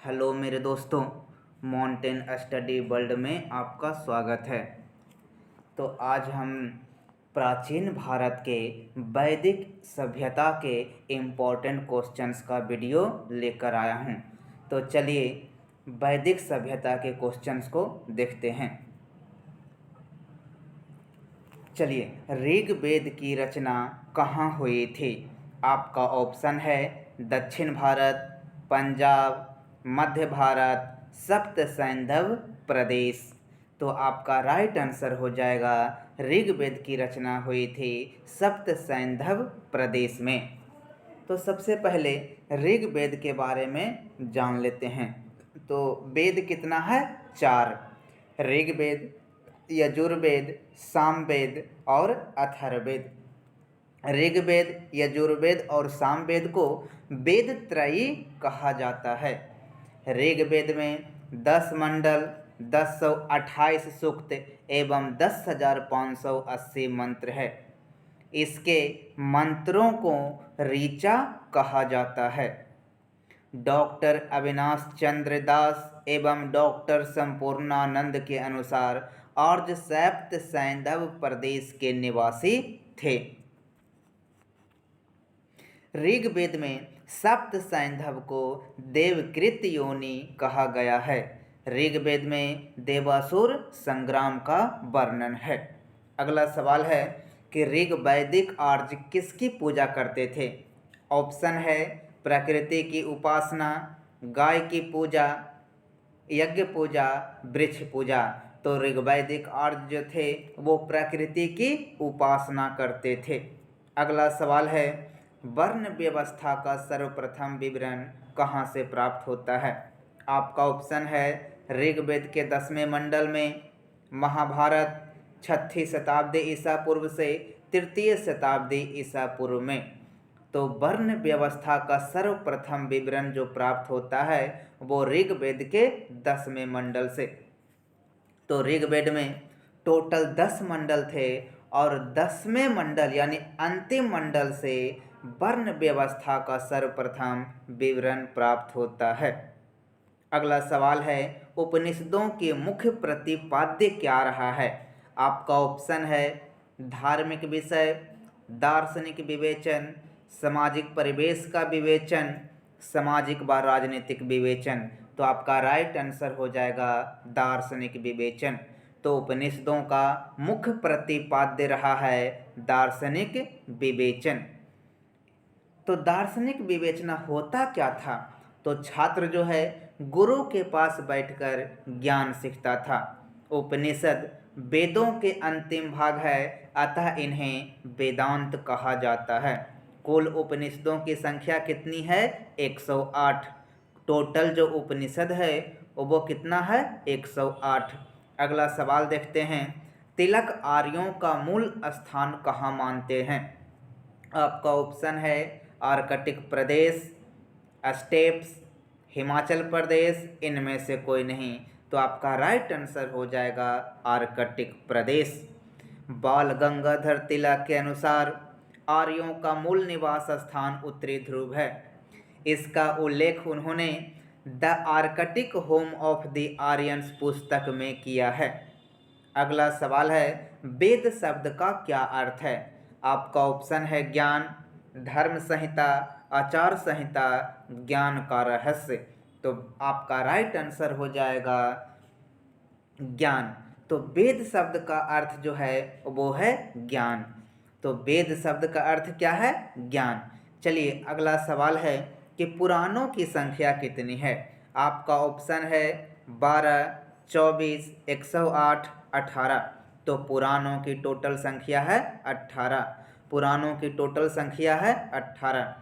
Hello मेरे दोस्तों, mountain study world में आपका स्वागत है। तो आज हम प्राचीन भारत के वैदिक सभ्यता के इम्पोर्टेंट क्वेश्चंस का वीडियो लेकर आया हूँ। तो चलिए वैदिक सभ्यता के क्वेश्चंस को देखते हैं। चलिए ऋग्वेद की रचना कहाँ हुई थी? आपका ऑप्शन है दक्षिण भारत, पंजाब, मध्य भारत, सप्त सैंधव प्रदेश। तो आपका राइट आंसर हो जाएगा ऋग्वेद की रचना हुई थी सप्त सैंधव प्रदेश में। तो सबसे पहले ऋग्वेद के बारे में जान लेते हैं। तो वेद कितना है? 4। ऋग्वेद, यजुर्वेद, सामवेद और अथर्ववेद। ऋग्वेद, यजुर्वेद और सामवेद को वेद त्रयी कहा जाता है। ऋग्वेद में 10 मंडल, 1028 सूक्त एवं 10,580 मंत्र है। इसके मंत्रों को ऋचा कहा जाता है। डॉक्टर अविनाश चंद्र दास एवं डॉक्टर संपूर्णानंद के अनुसार आर्य सप्त सैंधव प्रदेश के निवासी थे। ऋग्वेद में सप्त सैंधव को देवकृत योनि कहा गया है। ऋग्वेद में देवासुर संग्राम का वर्णन है। अगला सवाल है कि ऋग्वैदिक आर्य किसकी पूजा करते थे? ऑप्शन है प्रकृति की उपासना, गाय की पूजा, यज्ञ पूजा, वृक्ष पूजा। तो ऋग्वैदिक आर्य जो थे वो प्रकृति की उपासना करते थे। अगला सवाल है वर्ण व्यवस्था का सर्वप्रथम विवरण कहाँ से प्राप्त होता है? आपका ऑप्शन है ऋग्वेद के 10वें मंडल में, महाभारत 6वीं शताब्दी ईसा पूर्व से 3य शताब्दी ईसा पूर्व में। तो वर्ण व्यवस्था का सर्वप्रथम विवरण जो प्राप्त होता है वो ऋग्वेद के 10वें मंडल से। तो ऋग्वेद में टोटल 10 मंडल थे और 10वें मंडल यानी अंतिम मंडल से वर्ण व्यवस्था का सर्वप्रथम विवरण प्राप्त होता है। अगला सवाल है उपनिषदों के मुख्य प्रतिपाद्य क्या रहा है? आपका ऑप्शन है धार्मिक विषय, दार्शनिक विवेचन, सामाजिक परिवेश का विवेचन, सामाजिक व राजनीतिक विवेचन। तो आपका राइट आंसर हो जाएगा दार्शनिक विवेचन। तो उपनिषदों का मुख्य प्रतिपाद्य रहा है दार्शनिक विवेचन। तो दार्शनिक विवेचना होता क्या था? तो छात्र जो है गुरु के पास बैठकर ज्ञान सीखता था। उपनिषद वेदों के अंतिम भाग है, अतः इन्हें वेदांत कहा जाता है। कुल उपनिषदों की संख्या कितनी है? 108। टोटल जो उपनिषद है वो कितना है? 108। अगला सवाल देखते हैं तिलक आर्यों का मूल स्थान कहाँ मानते हैं? आपका ऑप्शन है आर्कटिक प्रदेश, स्टेप्स, हिमाचल प्रदेश, इनमें से कोई नहीं। तो आपका राइट आंसर हो जाएगा आर्कटिक प्रदेश। बाल गंगाधर तिलक के अनुसार आर्यों का मूल निवास स्थान उत्तरी ध्रुव है। इसका उल्लेख उन्होंने the Arctic home of the Aryans पुस्तक में किया है। अगला सवाल है वेद शब्द का क्या अर्थ है? आपका ऑप्शन है ज्ञान, धर्म संहिता, आचार संहिता, ज्ञान का रहस्य। तो आपका राइट आंसर हो जाएगा ज्ञान। तो वेद शब्द का अर्थ जो है वो है ज्ञान। तो वेद शब्द का अर्थ क्या है? ज्ञान। चलिए अगला सवाल है कि पुराणों की संख्या कितनी है? आपका ऑप्शन है 12, 24, 108, 18। तो पुराणों की टोटल संख्या है 18। पुराणों की टोटल संख्या है 18।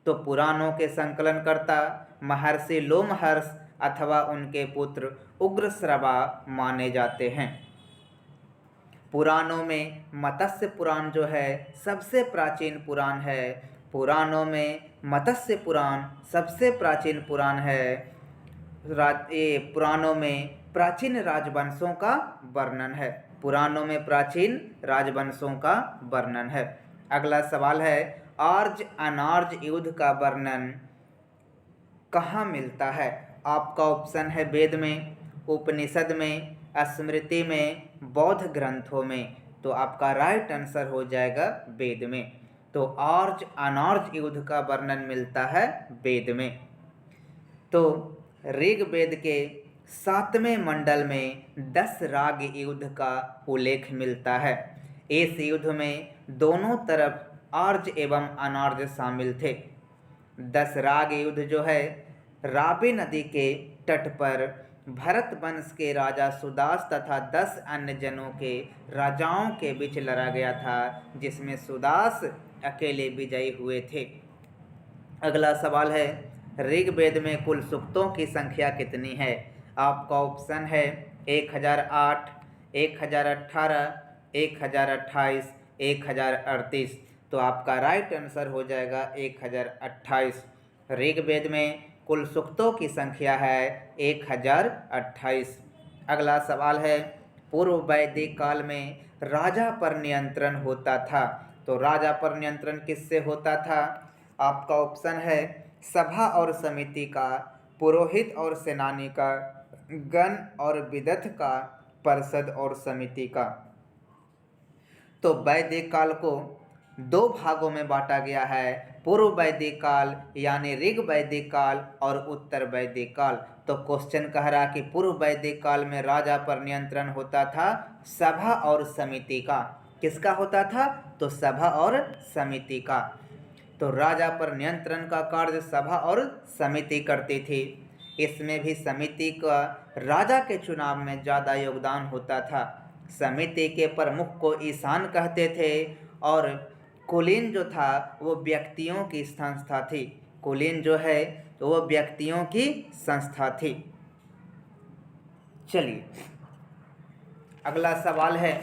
तो पुराणों के संकलनकर्ता महर्षि लोमहर्ष अथवा उनके पुत्र उग्रश्रवा माने जाते हैं। पुराणों में मत्स्य पुराण जो है सबसे प्राचीन पुराण है। पुराणों में मत्स्य पुराण सबसे प्राचीन पुराण है। पुराणों में प्राचीन राजवंशों का वर्णन है। पुराणों में प्राचीन राजवंशों का वर्णन है। अगला सवाल है आर्य अनार्य युद्ध का वर्णन कहाँ मिलता है? आपका ऑप्शन है वेद में, उपनिषद में, स्मृति में, बौद्ध ग्रंथों में। तो आपका राइट आंसर हो जाएगा वेद में। तो आर्य अनार्य युद्ध का वर्णन मिलता है वेद में। तो ऋग्वेद के 7वें मंडल में 10 राग युद्ध का उल्लेख मिलता है। इस युद्ध में दोनों तरफ आर्य एवं अनार्य शामिल थे। 10 राग युद्ध जो है रावी नदी के तट पर भरत वंश के राजा सुदास तथा 10 अन्य जनों के राजाओं के बीच लड़ा गया था, जिसमें सुदास अकेले विजयी हुए थे। अगला सवाल है, ऋग्वेद में कुल सूक्तों की संख्या कितनी है? आपका ऑप्शन है 1008, 1018, 1028, 1038। तो आपका राइट आंसर हो जाएगा 1028। ऋग्वेद में कुल सूक्तों की संख्या है 1028। अगला सवाल है, पूर्व वैदिक काल में राजा पर नियंत्रण होता था। तो राजा पर नियंत्रण किससे होता था? आपका ऑप्शन है सभा और समिति का, पुरोहित और सेनानी का, गण और विदथ का, परिषद और समिति का। तो वैदिक काल को 2 भागों में बांटा गया है, पूर्व वैदिक काल यानी ऋग वैदिक काल और उत्तर वैदिक काल। तो क्वेश्चन कह रहा कि पूर्व वैदिक काल में राजा पर नियंत्रण होता था सभा और समिति का। किसका होता था? तो सभा और समिति का। तो राजा पर नियंत्रण का कार्य सभा और समिति करती थी। इसमें भी समिति का राजा के चुनाव में ज़्यादा योगदान होता था। समिति के प्रमुख को ईशान कहते थे और कुलीन जो था वो व्यक्तियों की संस्था थी। कुलीन जो है तो वो व्यक्तियों की संस्था थी। चलिए अगला सवाल है,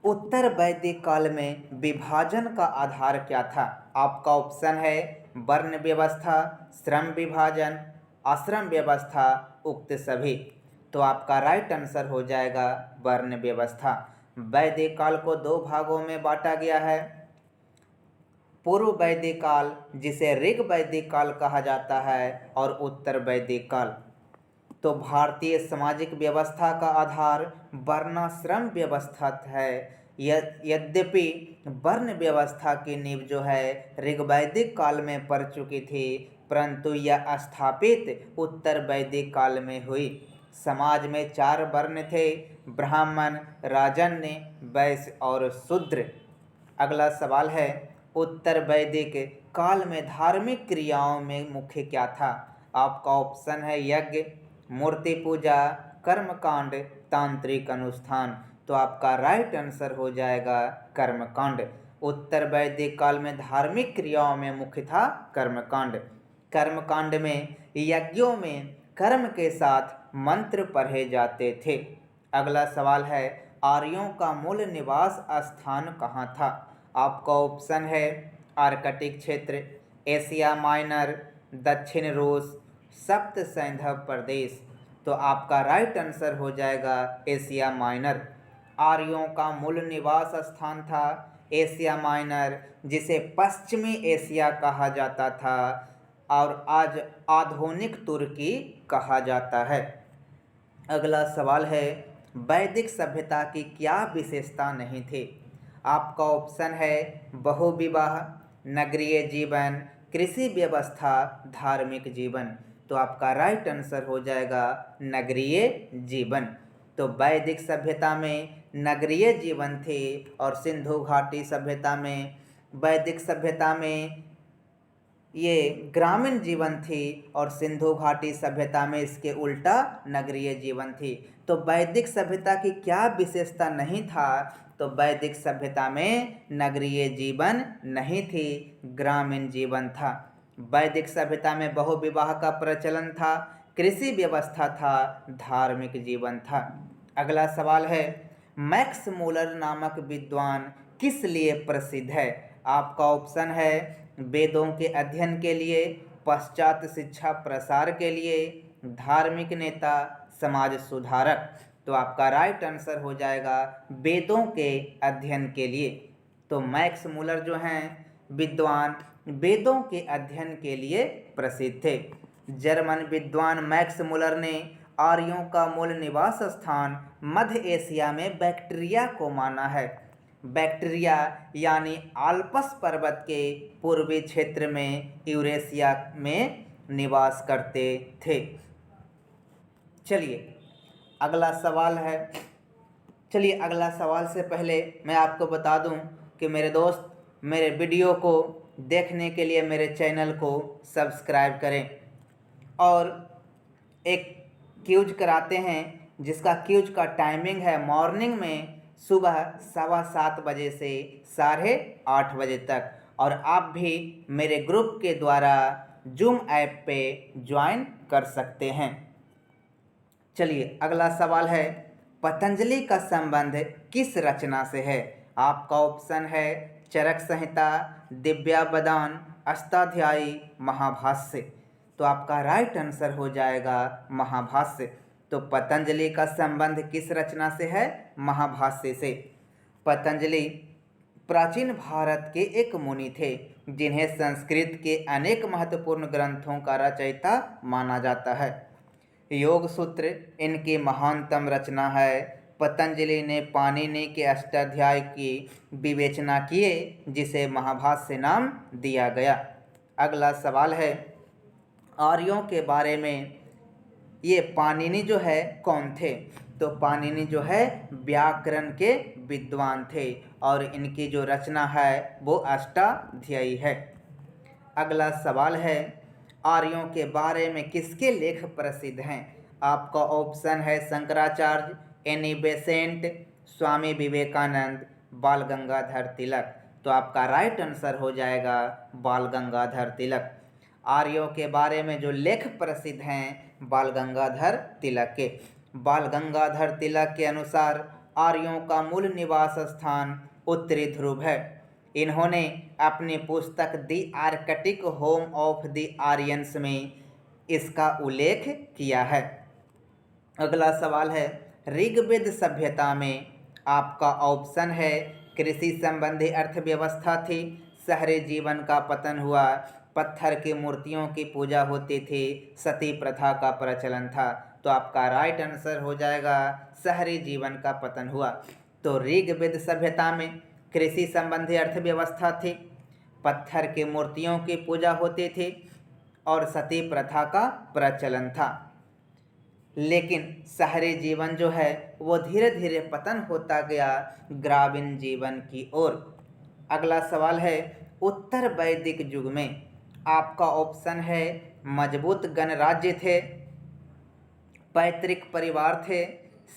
उत्तर वैदिक काल में विभाजन का आधार क्या था? आपका ऑप्शन है वर्ण व्यवस्था, श्रम विभाजन, आश्रम व्यवस्था, उक्त सभी। तो आपका राइट आंसर हो जाएगा वर्ण व्यवस्था। वैदिक काल को 2 भागों में बांटा गया है, पूर्व वैदिक काल जिसे ऋग वैदिक काल कहा जाता है और उत्तर वैदिक काल। तो भारतीय सामाजिक व्यवस्था का आधार वर्णाश्रम व्यवस्था है। यद्यपि वर्ण व्यवस्था की नींव जो है ऋग्वैदिक काल में पड़ चुकी थी, परंतु यह स्थापित उत्तर वैदिक काल में हुई। समाज में 4 वर्ण थे, ब्राह्मण, राजन्य, वैश्य और शूद्र। अगला सवाल है, उत्तर वैदिक काल में धार्मिक क्रियाओं में मुख्य क्या था? आपका ऑप्शन है यज्ञ, मूर्ति पूजा, कर्मकांड, तांत्रिक अनुष्ठान। तो आपका राइट आंसर हो जाएगा कर्मकांड। उत्तर वैदिक काल में धार्मिक क्रियाओं में मुख्य था कर्मकांड। कर्मकांड में यज्ञों में कर्म के साथ मंत्र पढ़े जाते थे। अगला सवाल है, आर्यों का मूल निवास स्थान कहाँ था? आपका ऑप्शन है आर्कटिक क्षेत्र, एशिया माइनर, दक्षिण रूस, सप्त सैंधव प्रदेश। तो आपका राइट आंसर हो जाएगा एशिया माइनर। आर्यों का मूल निवास स्थान था एशिया माइनर, जिसे पश्चिमी एशिया कहा जाता था और आज आधुनिक तुर्की कहा जाता है। अगला सवाल है, वैदिक सभ्यता की क्या विशेषता नहीं थी? आपका ऑप्शन है बहुविवाह, नगरीय जीवन, कृषि व्यवस्था, धार्मिक जीवन। तो आपका राइट आंसर हो जाएगा नगरीय जीवन। तो वैदिक सभ्यता में नगरीय जीवन थे और सिंधु घाटी सभ्यता में, वैदिक सभ्यता में ये ग्रामीण जीवन थी और सिंधु घाटी सभ्यता में इसके उल्टा नगरीय जीवन थी। तो वैदिक सभ्यता की क्या विशेषता नहीं था? तो वैदिक सभ्यता में नगरीय जीवन नहीं थी, ग्रामीण जीवन था। वैदिक सभ्यता में बहुविवाह का प्रचलन था, कृषि व्यवस्था था, धार्मिक जीवन था। अगला सवाल है, मैक्स मूलर नामक विद्वान किस लिए प्रसिद्ध है? आपका ऑप्शन है वेदों के अध्ययन के लिए, पाश्चात्य शिक्षा प्रसार के लिए, धार्मिक नेता, समाज सुधारक। तो आपका राइट आंसर हो जाएगा वेदों के अध्ययन के लिए। तो मैक्स मूलर जो हैं विद्वान वेदों के अध्ययन के लिए प्रसिद्ध थे। जर्मन विद्वान मैक्स मुलर ने आर्यों का मूल निवास स्थान मध्य एशिया में बैक्ट्रिया को माना है। बैक्ट्रिया यानी आल्प्स पर्वत के पूर्वी क्षेत्र में यूरेशिया में निवास करते थे। चलिए अगला सवाल है। चलिए अगला सवाल से पहले मैं आपको बता दूं कि मेरे दोस्त मेरे वीडियो को देखने के लिए मेरे चैनल को सब्सक्राइब करें और एक क्यूज कराते हैं जिसका क्यूज का टाइमिंग है मॉर्निंग में सुबह 7:15 बजे से 8:30 बजे तक, और आप भी मेरे ग्रुप के द्वारा जूम ऐप पे ज्वाइन कर सकते हैं। चलिए अगला सवाल है, पतंजलि का संबंध किस रचना से है? आपका ऑप्शन है चरक संहिता, दिव्यावदान, अष्टाध्यायी, महाभाष्य। तो आपका राइट आंसर हो जाएगा महाभाष्य। तो पतंजलि का संबंध किस रचना से है? महाभाष्य से। पतंजलि प्राचीन भारत के एक मुनि थे जिन्हें संस्कृत के अनेक महत्वपूर्ण ग्रंथों का रचयिता माना जाता है। योग सूत्र इनकी महानतम रचना है। पतंजलि ने पाणिनि के अष्टाध्याय की विवेचना किए जिसे महाभाष्य नाम दिया गया। अगला सवाल है, आर्यों के बारे में ये पाणिनि जो है कौन थे? तो पाणिनि जो है व्याकरण के विद्वान थे और इनकी जो रचना है वो अष्टाध्यायी है। अगला सवाल है, आर्यों के बारे में किसके लेख प्रसिद्ध हैं? आपका ऑप्शन है शंकराचार्य, एनी बेसेंट, स्वामी विवेकानंद, बाल गंगाधर तिलक। तो आपका राइट आंसर हो जाएगा बाल गंगाधर तिलक। आर्यों के बारे में जो लेख प्रसिद्ध हैं बाल गंगाधर तिलक के। बाल गंगाधर तिलक के अनुसार आर्यों का मूल निवास स्थान उत्तरी ध्रुव है। इन्होंने अपनी पुस्तक the Arctic home of the Aryans में इसका उल्लेख किया है। अगला सवाल है, ऋग्वेद सभ्यता में आपका ऑप्शन है कृषि संबंधी अर्थव्यवस्था थी, शहरी जीवन का पतन हुआ, पत्थर की मूर्तियों की पूजा होती थी, सती प्रथा का प्रचलन था। तो आपका राइट आंसर हो जाएगा शहरी जीवन का पतन हुआ। तो ऋग्वेद सभ्यता में कृषि संबंधी अर्थव्यवस्था थी, पत्थर की मूर्तियों की पूजा होती थी और सती प्रथा का प्रचलन था। लेकिन शहरी जीवन जो है वो धीरे धीरे पतन होता गया ग्रामीण जीवन की ओर। अगला सवाल है, उत्तर वैदिक युग में आपका ऑप्शन है मजबूत गणराज्य थे, पैतृक परिवार थे,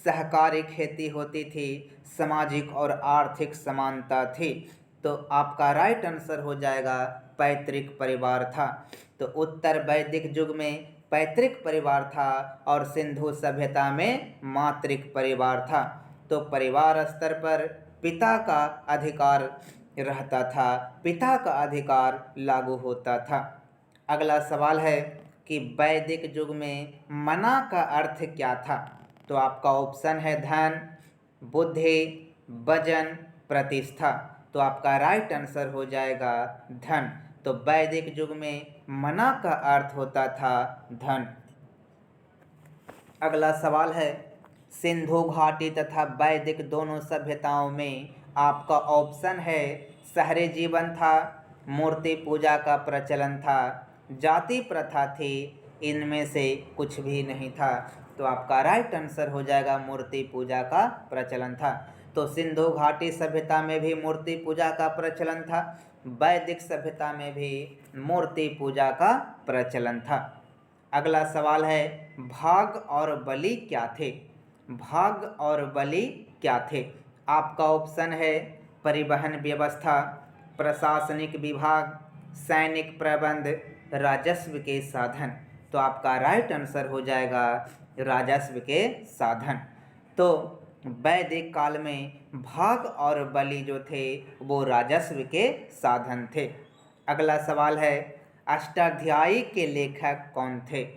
सहकारी खेती होती थी, सामाजिक और आर्थिक समानता थी। तो आपका राइट आंसर हो जाएगा पैतृक परिवार था। तो उत्तर वैदिक युग में पैतृक परिवार था और सिंधु सभ्यता में मातृक परिवार था। तो परिवार स्तर पर पिता का अधिकार रहता था, पिता का अधिकार लागू होता था। अगला सवाल है कि वैदिक युग में मना का अर्थ क्या था? तो आपका ऑप्शन है धन, बुद्धि, वजन, प्रतिष्ठा। तो आपका राइट आंसर हो जाएगा धन। तो वैदिक युग में मना का अर्थ होता था धन। अगला सवाल है, सिंधु घाटी तथा वैदिक दोनों सभ्यताओं में आपका ऑप्शन है शहरी जीवन था, मूर्ति पूजा का प्रचलन था, जाति प्रथा थी, इनमें से कुछ भी नहीं था। तो आपका राइट आंसर हो जाएगा मूर्ति पूजा का प्रचलन था। तो सिंधु घाटी सभ्यता में भी मूर्ति पूजा का प्रचलन था, वैदिक सभ्यता में भी मूर्ति पूजा का प्रचलन था। अगला सवाल है, भाग और बलि क्या थे? भाग और बलि क्या थे? आपका ऑप्शन है परिवहन व्यवस्था, प्रशासनिक विभाग, सैनिक प्रबंध, राजस्व के साधन। तो आपका राइट आंसर हो जाएगा राजस्व के साधन। तो वैदिक काल में भाग और बलि जो थे वो राजस्व के साधन थे। अगला सवाल है, अष्टाध्यायी के लेखक कौन थे?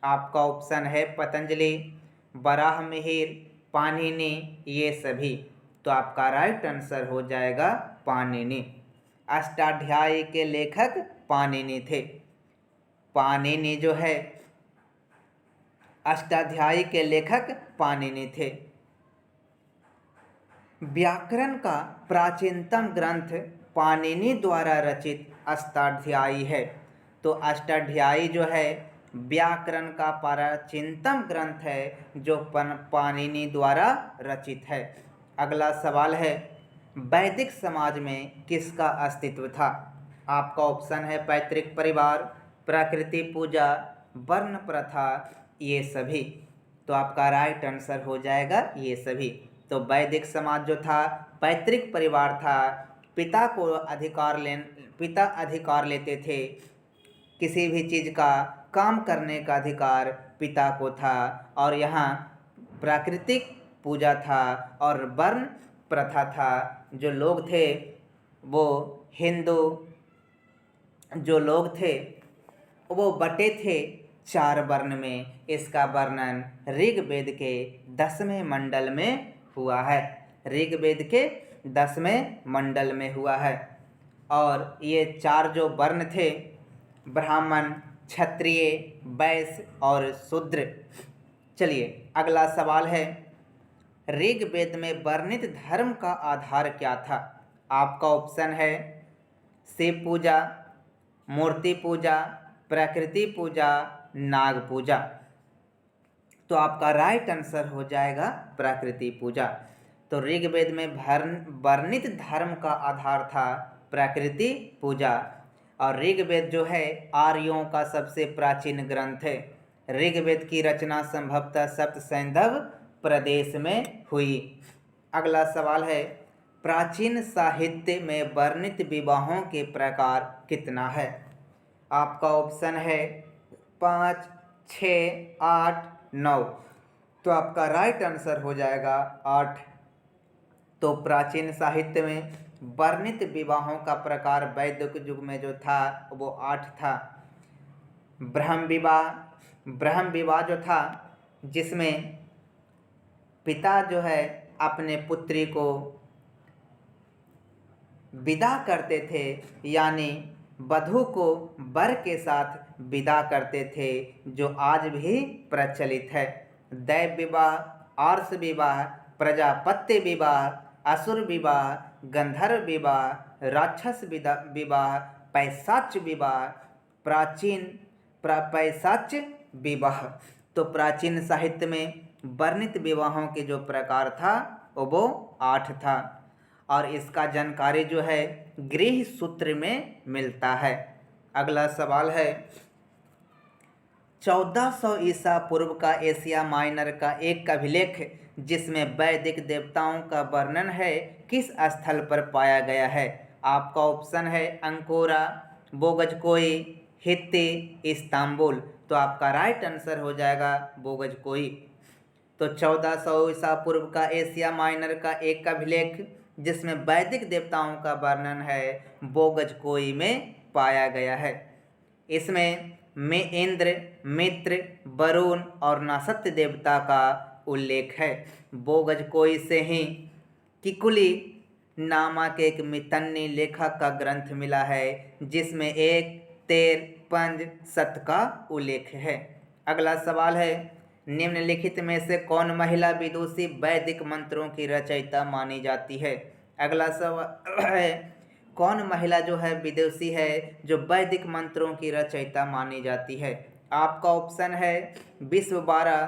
आपका ऑप्शन है पतंजलि, वराहमिहिर, पाणिनि, ये सभी। तो आपका राइट आंसर हो जाएगा पाणिनि। अष्टाध्यायी के लेखक पाणिनि थे। पाणिनि जो है अष्टाध्यायी के लेखक पाणिनि थे। व्याकरण का प्राचीनतम ग्रंथ पाणिनि द्वारा रचित अष्टाध्यायी है। तो अष्टाध्यायी जो है व्याकरण का प्राचीनतम ग्रंथ है जो पाणिनि द्वारा रचित है। अगला सवाल है, वैदिक समाज में किसका अस्तित्व था? आपका ऑप्शन है पैतृक परिवार, प्रकृति पूजा, वर्ण प्रथा, ये सभी। तो आपका राइट आंसर हो जाएगा ये सभी। तो वैदिक समाज जो था पैतृक परिवार था, पिता अधिकार लेते थे, किसी भी चीज़ का काम करने का अधिकार पिता को था। और यहाँ प्राकृतिक पूजा था और वर्ण प्रथा था। जो लोग थे वो हिंदू जो लोग थे वो बटे थे 4 वर्ण में। इसका वर्णन ऋग्वेद के 10वें मंडल में हुआ है। ऋग्वेद के 10वें मंडल में हुआ है। और ये 4 जो वर्ण थे, ब्राह्मण, क्षत्रिय, वैश्य और शूद्र। चलिए अगला सवाल है, ऋग्वेद में वर्णित धर्म का आधार क्या था? आपका ऑप्शन है शिव पूजा, मूर्ति पूजा, प्रकृति पूजा, नाग पूजा। तो आपका राइट आंसर हो जाएगा प्रकृति पूजा। तो ऋग्वेद में वर्णित धर्म का आधार था प्रकृति पूजा। और ऋग्वेद जो है आर्यों का सबसे प्राचीन ग्रंथ है। ऋग्वेद की रचना संभवतः सप्त सैंधव प्रदेश में हुई। अगला सवाल है, प्राचीन साहित्य में वर्णित विवाहों के प्रकार कितना है? आपका ऑप्शन है 5, 6, 8, 9। तो आपका राइट आंसर हो जाएगा 8। तो प्राचीन साहित्य में वर्णित विवाहों का प्रकार वैदिक युग में जो था वो 8 था। ब्रह्म विवाह जो था, जिसमें पिता जो है अपने पुत्री को विदा करते थे, यानी वधू को वर के साथ विदा करते थे, जो आज भी प्रचलित है। दैव विवाह, आर्ष विवाह, प्रजापत्य विवाह, असुर विवाह, गंधर्व विवाह, राक्षस विवाह, पैशाच विवाह, पैशाच विवाह। तो प्राचीन साहित्य में वर्णित विवाहों के जो प्रकार था वो 8 था। और इसका जानकारी जो है गृह सूत्र में मिलता है। अगला सवाल है, 1400 ईसा पूर्व का एशिया माइनर का एक अभिलेख जिसमें वैदिक देवताओं का वर्णन है किस स्थल पर पाया गया है? आपका ऑप्शन है अंकोरा, बोगजकोई, हित्ती, इस्तांबुल। तो आपका राइट आंसर हो जाएगा बोगजकोई। तो 1400 ईसा पूर्व का एशिया माइनर का एक अभिलेख जिसमें वैदिक देवताओं का वर्णन है बोगजकोई में पाया गया है। इसमें में इंद्र, मित्र, वरुण और नासत्य देवता का उल्लेख है। बोगजकोई से ही किकुली नामक एक मितन्नी लेखक का ग्रंथ मिला है जिसमें एक तेर, पंज, सत का उल्लेख है। अगला सवाल है, निम्नलिखित में से कौन महिला विदुषी वैदिक मंत्रों की रचयिता मानी जाती है? अगला सवाल है, कौन महिला जो है विदुषी है जो वैदिक मंत्रों की रचयिता मानी जाती है? आपका ऑप्शन है विश्वबारा,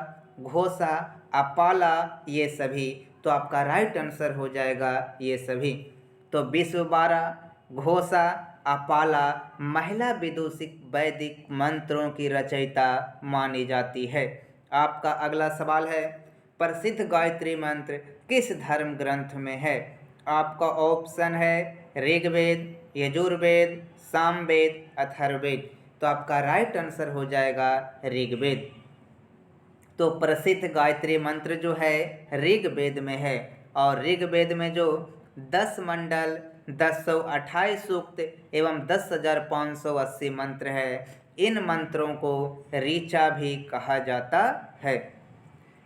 घोषा, अपाला, ये सभी। तो आपका राइट आंसर हो जाएगा ये सभी। तो विश्वबारा, घोषा, अपाला महिला विदुषी वैदिक मंत्रों की रचयिता मानी जाती है। आपका अगला सवाल है, प्रसिद्ध गायत्री मंत्र किस धर्म ग्रंथ में है? आपका ऑप्शन है ऋग्वेद, यजुर्वेद, सामवेद, अथर्ववेद। तो आपका राइट आंसर हो जाएगा ऋग्वेद। तो प्रसिद्ध गायत्री मंत्र जो है ऋग्वेद में है। और ऋग्वेद में जो 10 मंडल, 1028 सूक्त एवं 10,580 मंत्र है, इन मंत्रों को ऋचा भी कहा जाता है।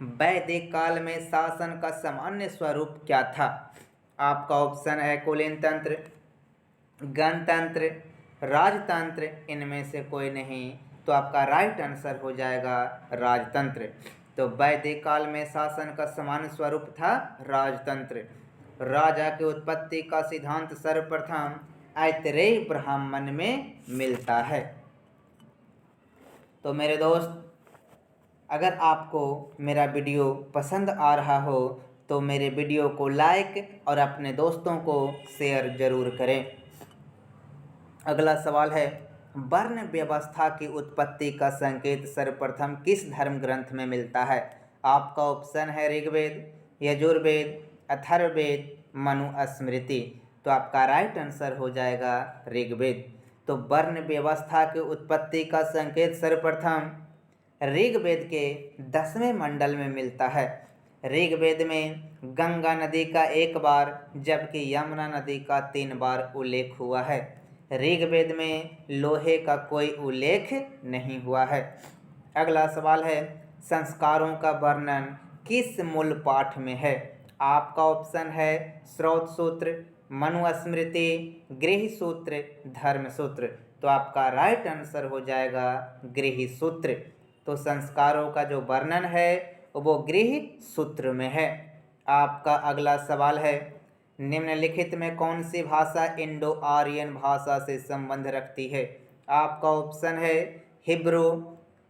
वैदिक काल में शासन का सामान्य स्वरूप क्या था? आपका ऑप्शन है कुलीन तंत्र, गणतंत्र, राजतंत्र, इनमें से कोई नहीं। तो आपका राइट आंसर हो जाएगा राजतंत्र। तो वैदिक काल में शासन का समान स्वरूप था राजतंत्र। राजा की उत्पत्ति का सिद्धांत सर्वप्रथम ऐतरेय ब्राह्मण में मिलता है। तो मेरे दोस्त, अगर आपको मेरा वीडियो पसंद आ रहा हो तो मेरे वीडियो को लाइक और अपने दोस्तों को शेयर जरूर करें। अगला सवाल है, वर्ण व्यवस्था की उत्पत्ति का संकेत सर्वप्रथम किस धर्म ग्रंथ में मिलता है? आपका ऑप्शन है ऋग्वेद, यजुर्वेद, अथर्ववेद, मनुस्मृति। तो आपका राइट आंसर हो जाएगा ऋग्वेद। तो वर्ण व्यवस्था की उत्पत्ति का संकेत सर्वप्रथम ऋग्वेद के 10वें मंडल में मिलता है। ऋग्वेद में गंगा नदी का 1 बार जबकि यमुना नदी का 3 बार उल्लेख हुआ है। ऋग्वेद में लोहे का कोई उल्लेख नहीं हुआ है। अगला सवाल है, संस्कारों का वर्णन किस मूल पाठ में है? आपका ऑप्शन है स्रोत सूत्र, मनुस्मृति, गृह सूत्र, धर्म सूत्र। तो आपका राइट आंसर हो जाएगा गृह सूत्र। तो संस्कारों का जो वर्णन है वो गृह सूत्र में है। आपका अगला सवाल है, निम्नलिखित में कौन सी भाषा इंडो आर्यन भाषा से संबंध रखती है? आपका ऑप्शन है हिब्रू,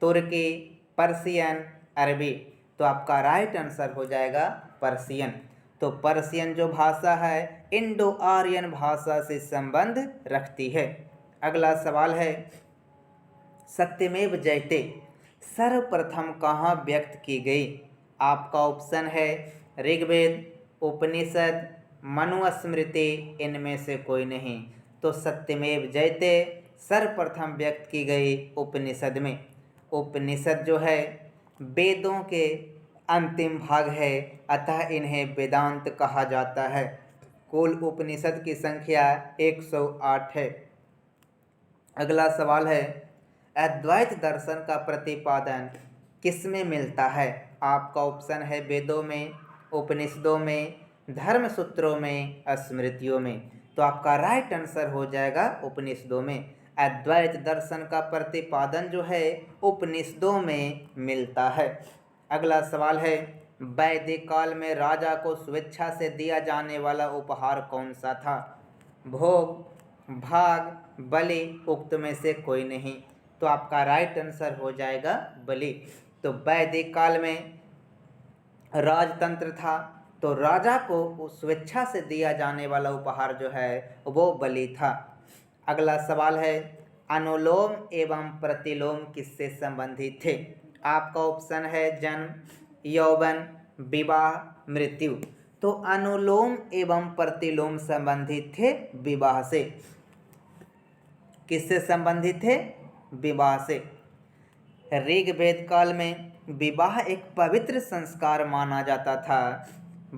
तुर्की, पर्शियन, अरबी। तो आपका राइट आंसर हो जाएगा पर्शियन। तो पर्शियन जो भाषा है इंडो आर्यन भाषा से संबंध रखती है। अगला सवाल है, सत्यमेव जयते सर्वप्रथम कहाँ व्यक्त की गई? आपका ऑप्शन है ऋग्वेद, उपनिषद, मनुस्मृति, इनमें से कोई नहीं। तो सत्यमेव जयते सर्वप्रथम व्यक्त की गई उपनिषद में। उपनिषद जो है वेदों के अंतिम भाग है, अतः इन्हें वेदांत कहा जाता है। कुल उपनिषद की संख्या 108 है। अगला सवाल है, अद्वैत दर्शन का प्रतिपादन किसमें मिलता है? आपका ऑप्शन है वेदों में, उपनिषदों में, धर्म सूत्रों में, स्मृतियों में। तो आपका राइट आंसर हो जाएगा उपनिषदों में। अद्वैत दर्शन का प्रतिपादन जो है उपनिषदों में मिलता है। अगला सवाल है, वैदिक काल में राजा को स्वेच्छा से दिया जाने वाला उपहार कौन सा था? भोग, भाग, बलि, उक्त में से कोई नहीं। तो आपका राइट आंसर हो जाएगा बलि। तो वैदिक काल में राजतंत्र था, तो राजा को स्वेच्छा से दिया जाने वाला उपहार जो है वो बलि था। अगला सवाल है, अनुलोम एवं प्रतिलोम किससे संबंधित थे? आपका ऑप्शन है जन्म, यौवन, विवाह, मृत्यु। तो अनुलोम एवं प्रतिलोम संबंधित थे विवाह से। किससे संबंधित थे? विवाह से। ऋग्वेद काल में विवाह एक पवित्र संस्कार माना जाता था।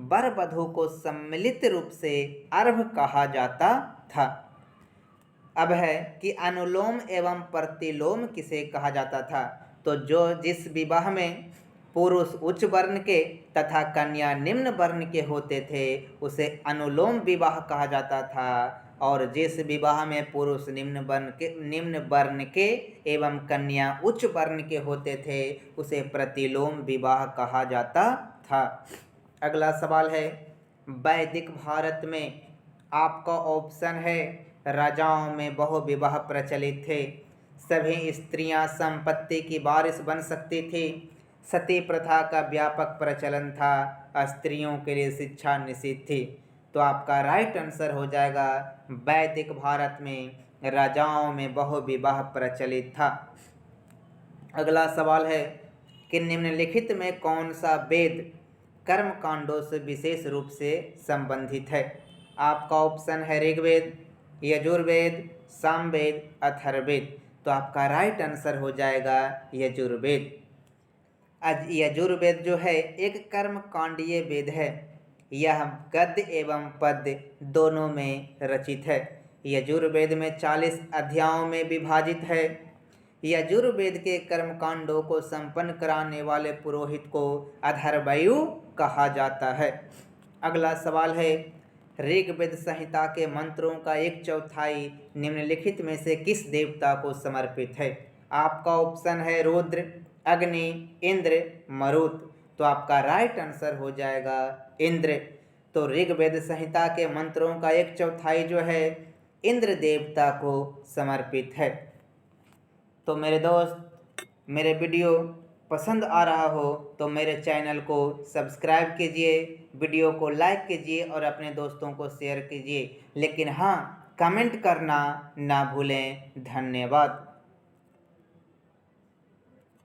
वर वधू को सम्मिलित रूप से अर्घ कहा जाता था। अब है कि अनुलोम एवं प्रतिलोम किसे कहा जाता था? तो जिस विवाह में पुरुष उच्च वर्ण के तथा कन्या निम्न वर्ण के होते थे उसे अनुलोम विवाह कहा जाता था, और जिस विवाह में पुरुष निम्न वर्ण के एवं कन्या उच्च वर्ण के होते थे उसे प्रतिलोम विवाह कहा जाता था। अगला सवाल है, वैदिक भारत में आपका ऑप्शन है राजाओं में बहुविवाह प्रचलित थे, सभी स्त्रियां संपत्ति की वारिस बन सकती थी, सती प्रथा का व्यापक प्रचलन था, स्त्रियों के लिए शिक्षा निषिद्ध थी। तो आपका राइट आंसर हो जाएगा वैदिक भारत में राजाओं में बहुविवाह प्रचलित था। अगला सवाल है कि निम्नलिखित में कौन सा वेद कर्म कांडों से विशेष रूप से संबंधित है? आपका ऑप्शन है ऋग्वेद, यजुर्वेद, सामवेद, अथर्ववेद। तो आपका राइट आंसर हो जाएगा यजुर्वेद। यजुर्वेद जो है एक कर्म कांडीय वेद है। यह गद्य एवं पद्य दोनों में रचित है। यजुर्वेद में 40 अध्यायों में विभाजित है। यजुर्वेद के कर्मकांडों को संपन्न कराने वाले पुरोहित को अथर्वयु कहा जाता है। अगला सवाल है, ऋग्वेद संहिता के मंत्रों का 1/4 निम्नलिखित में से किस देवता को समर्पित है? आपका ऑप्शन है रुद्र, अग्नि, इंद्र, मरुत। तो आपका राइट आंसर हो जाएगा इंद्र। तो ऋग्वेद संहिता के मंत्रों का 1/4 जो है इंद्र देवता को समर्पित है। तो मेरे दोस्त, मेरे वीडियो पसंद आ रहा हो तो मेरे चैनल को सब्सक्राइब कीजिए, वीडियो को लाइक कीजिए और अपने दोस्तों को शेयर कीजिए। लेकिन हाँ, कमेंट करना ना भूलें। धन्यवाद।